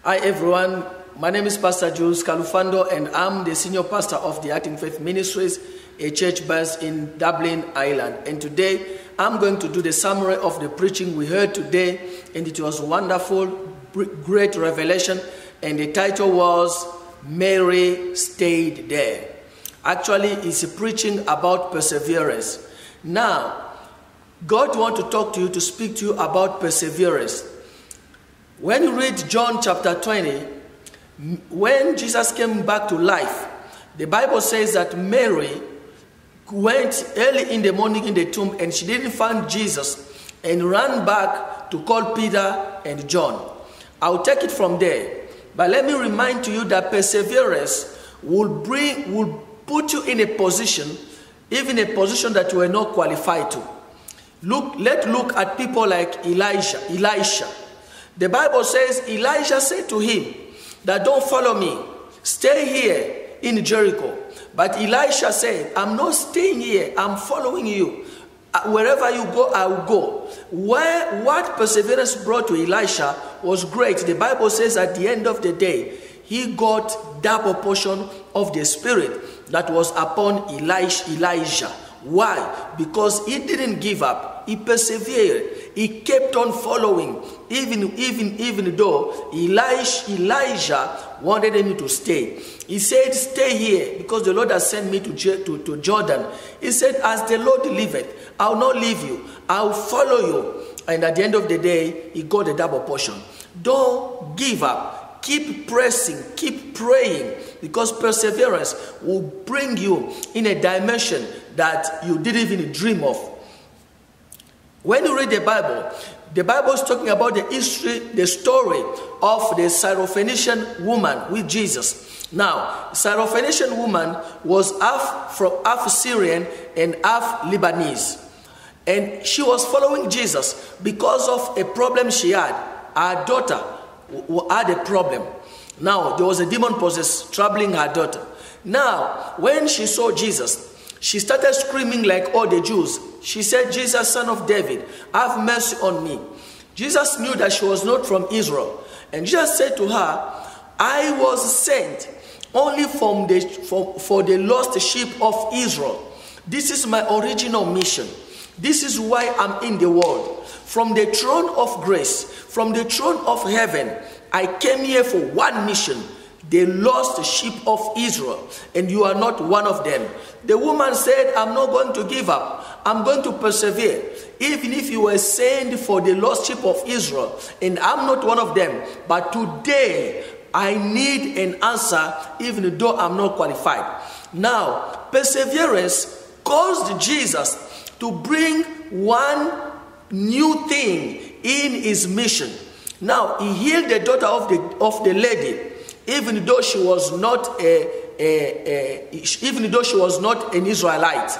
Hi everyone, my name is Pastor Jules Kalufando and I'm the senior pastor of the Acting Faith Ministries, a church based in Dublin, Ireland. And today I'm going to do the summary of the preaching we heard today, and it was wonderful, great revelation, and the title was Mary Stayed There. Actually, it's a preaching about perseverance. Now, God wants to talk to you, to speak to you about perseverance. When you read John chapter 20, when Jesus came back to life, the Bible says that Mary went early in the morning in the tomb and she didn't find Jesus and ran back to call Peter and John. I'll take it from there. But let me remind you that perseverance will put you in a position, even a position that you are not qualified to. Let's look at people like Elisha. The Bible says Elijah said to him that don't follow me, stay here in Jericho. But Elisha said, I'm not staying here, I'm following you. Wherever you go, I will go. What perseverance brought to Elisha was great. The Bible says at the end of the day, he got double portion of the spirit that was upon Elijah. Why? Because he didn't give up. He persevered. He kept on following, even though Elijah wanted him to stay. He said, stay here because the Lord has sent me to Jordan. He said, as the Lord liveth, I will not leave you. I will follow you. And at the end of the day, he got a double portion. Don't give up. Keep pressing. Keep praying, because perseverance will bring you in a dimension that you didn't even dream of. When you read the Bible is talking about the history, the story of the Syrophoenician woman with Jesus. Now, Syrophoenician woman was half Syrian and half Lebanese. And she was following Jesus because of a problem she had. Her daughter had a problem. Now, there was a demon possessed troubling her daughter. Now, when she saw Jesus, she started screaming like all the Jews. She said, Jesus, son of David, have mercy on me. Jesus knew that she was not from Israel. And Jesus said to her, I was sent only for the lost sheep of Israel. This is my original mission. This is why I'm in the world. From the throne of grace, from the throne of heaven, I came here for one mission, the lost sheep of Israel, and you are not one of them. The woman said, I'm not going to give up. I'm going to persevere. Even if you were sent for the lost sheep of Israel, and I'm not one of them, but today I need an answer, even though I'm not qualified. Now, perseverance caused Jesus to bring one new thing in his mission. Now, he healed the daughter of the lady, even though she was not an Israelite.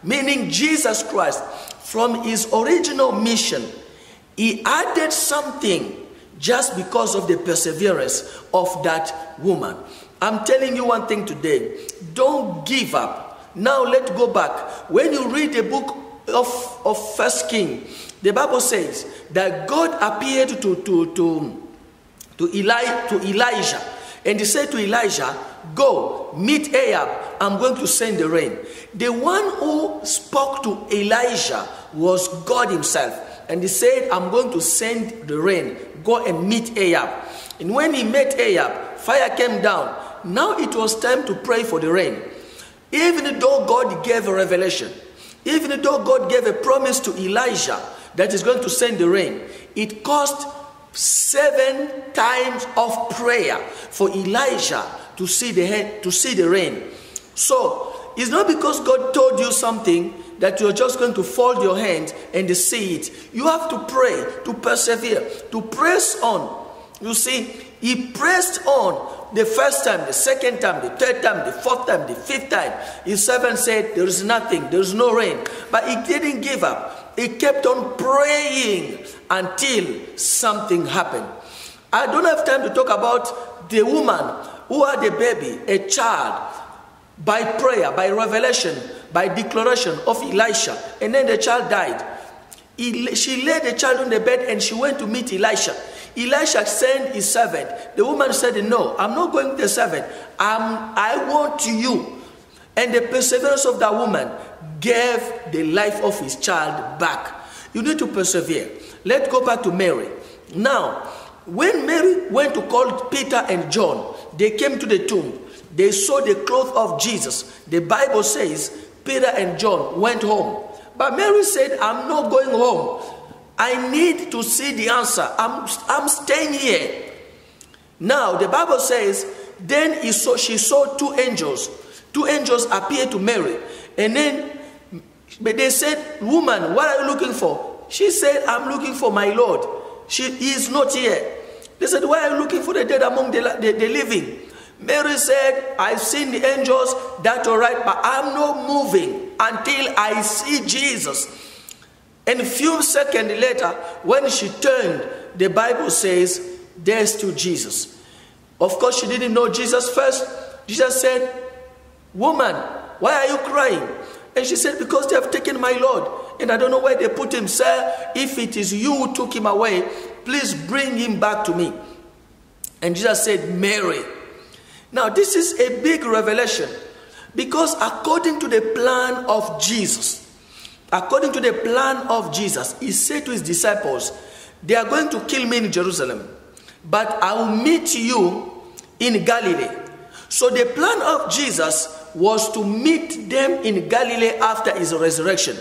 Meaning Jesus Christ, from his original mission, he added something just because of the perseverance of that woman. I'm telling you one thing today. Don't give up. Now let's go back. When you read the book of 1 Kings, the Bible says that God appeared to Elijah, and he said to Elijah, go, meet Ahab, I'm going to send the rain. The one who spoke to Elijah was God himself. And he said, I'm going to send the rain. Go and meet Ahab. And when he met Ahab, fire came down. Now it was time to pray for the rain. Even though God gave a revelation, even though God gave a promise to Elijah that he's going to send the rain, it cost 7 times of prayer for Elijah to see the rain. So it's not because God told you something that you're just going to fold your hand and see it. You have to pray, to persevere, to press on. You see, he pressed on the first time, the second time, the third time, the fourth time, the fifth time. His servant said, there is nothing, there is no rain. But he didn't give up. He kept on praying until something happened. I don't have time to talk about the woman who had a baby, a child, by prayer, by revelation, by declaration of Elisha, and then the child died. She laid the child on the bed and she went to meet Elisha. Elisha sent his servant. The woman said, no, I'm not going to the servant. I want you. And the perseverance of that woman gave the life of his child back. You need to persevere. Let's go back to Mary. Now, when Mary went to call Peter and John, they came to the tomb. They saw the clothes of Jesus. The Bible says Peter and John went home. But Mary said, I'm not going home. I need to see the answer. I'm staying here. Now, the Bible says, then she saw two angels. Two angels appeared to Mary. And then they said, woman, what are you looking for? She said, I'm looking for my Lord. He is not here. They said, why are you looking for the dead among the living? Mary said, I've seen the angels, that's all right, but I'm not moving until I see Jesus. And a few seconds later, when she turned, the Bible says, there's to Jesus. Of course, she didn't know Jesus first. Jesus said, woman, why are you crying? And she said, because they have taken my Lord, and I don't know where they put him. Sir, if it is you who took him away, please bring him back to me. And Jesus said, Mary. Now, this is a big revelation, because according to the plan of Jesus, he said to his disciples, they are going to kill me in Jerusalem, but I will meet you in Galilee. So the plan of Jesus was to meet them in Galilee after his resurrection.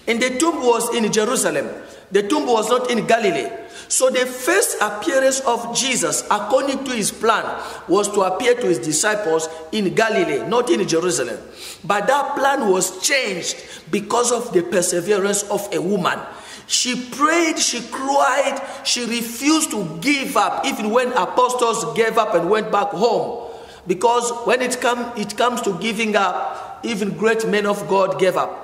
And the tomb was in Jerusalem. The tomb was not in Galilee. So the first appearance of Jesus, according to his plan, was to appear to his disciples in Galilee, not in Jerusalem. But that plan was changed because of the perseverance of a woman. She prayed, she cried, she refused to give up, even when apostles gave up and went back home. Because when it comes to giving up, even great men of God gave up.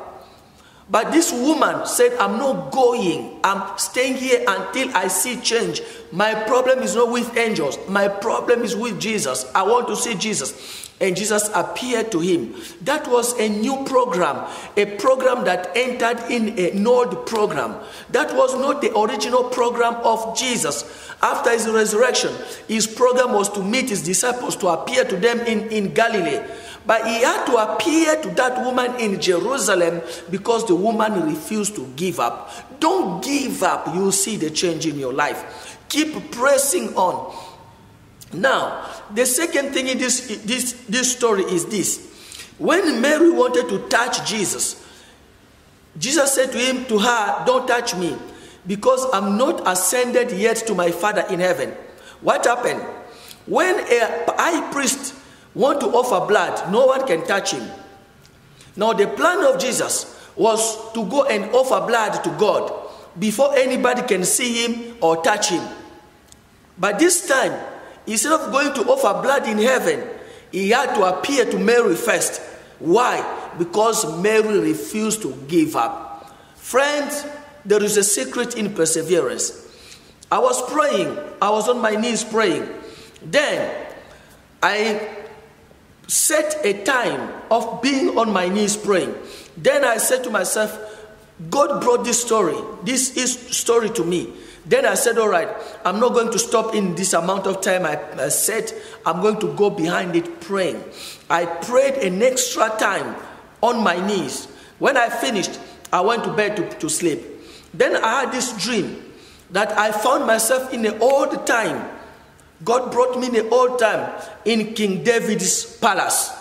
But this woman said, I'm not going. I'm staying here until I see change. My problem is not with angels. My problem is with Jesus. I want to see Jesus. And Jesus appeared to him. That was a new program. A program that entered in an old program. That was not the original program of Jesus. After his resurrection, his program was to meet his disciples, to appear to them in Galilee. But he had to appear to that woman in Jerusalem because the woman refused to give up. Don't give up. You'll see the change in your life. Keep pressing on. Now, the second thing in this story is this. When Mary wanted to touch Jesus, Jesus said to her, don't touch me, because I'm not ascended yet to my Father in heaven. What happened? When a high priest want to offer blood, no one can touch him. Now the plan of Jesus was to go and offer blood to God before anybody can see him or touch him. But this time, instead of going to offer blood in heaven, he had to appear to Mary first. Why? Because Mary refused to give up. Friends, there is a secret in perseverance. I was praying. I was on my knees praying. Then I set a time of being on my knees praying. Then I said to myself, God brought this story. This is story to me. Then I said, all right, I'm not going to stop in this amount of time. I said, I'm going to go behind it praying. I prayed an extra time on my knees. When I finished, I went to bed to sleep. Then I had this dream that I found myself in the old time. God brought me in the old time in King David's palace.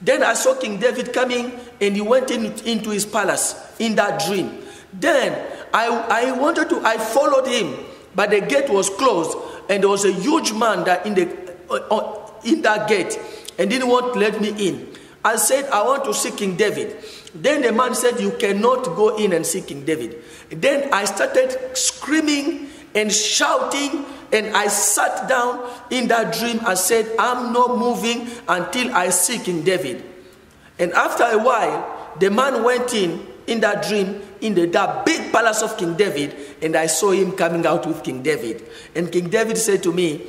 Then I saw King David coming and he went into his palace in that dream. Then I followed him, but the gate was closed and there was a huge man that in that gate and didn't want to let me in. I said, I want to see King David. Then the man said, you cannot go in and see King David. Then I started screaming and shouting, and I sat down in that dream and said, I'm not moving until I see King David. And after a while, the man went in that dream, in that big palace of King David, and I saw him coming out with King David. And King David said to me,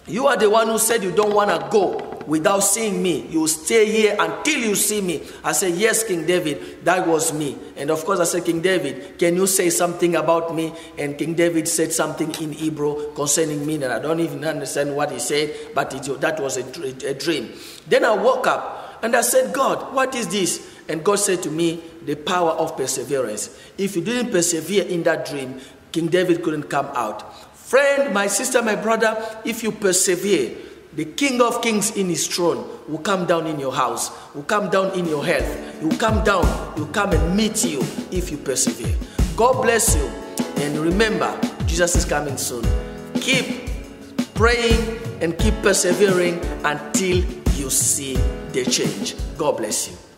you are the one who said you don't want to go without seeing me. You will stay here until you see me. I said, yes, King David, that was me. And of course I said, King David, can you say something about me? And King David said something in Hebrew concerning me, and I don't even understand what he said, but that was a dream. Then I woke up and I said, God, what is this? And God said to me, the power of perseverance. If you didn't persevere in that dream, King David couldn't come out. Friend, my sister, my brother, if you persevere, the King of Kings in his throne will come down in your house, will come down in your health. He will come down, he will come and meet you if you persevere. God bless you. And remember, Jesus is coming soon. Keep praying and keep persevering until you see the change. God bless you.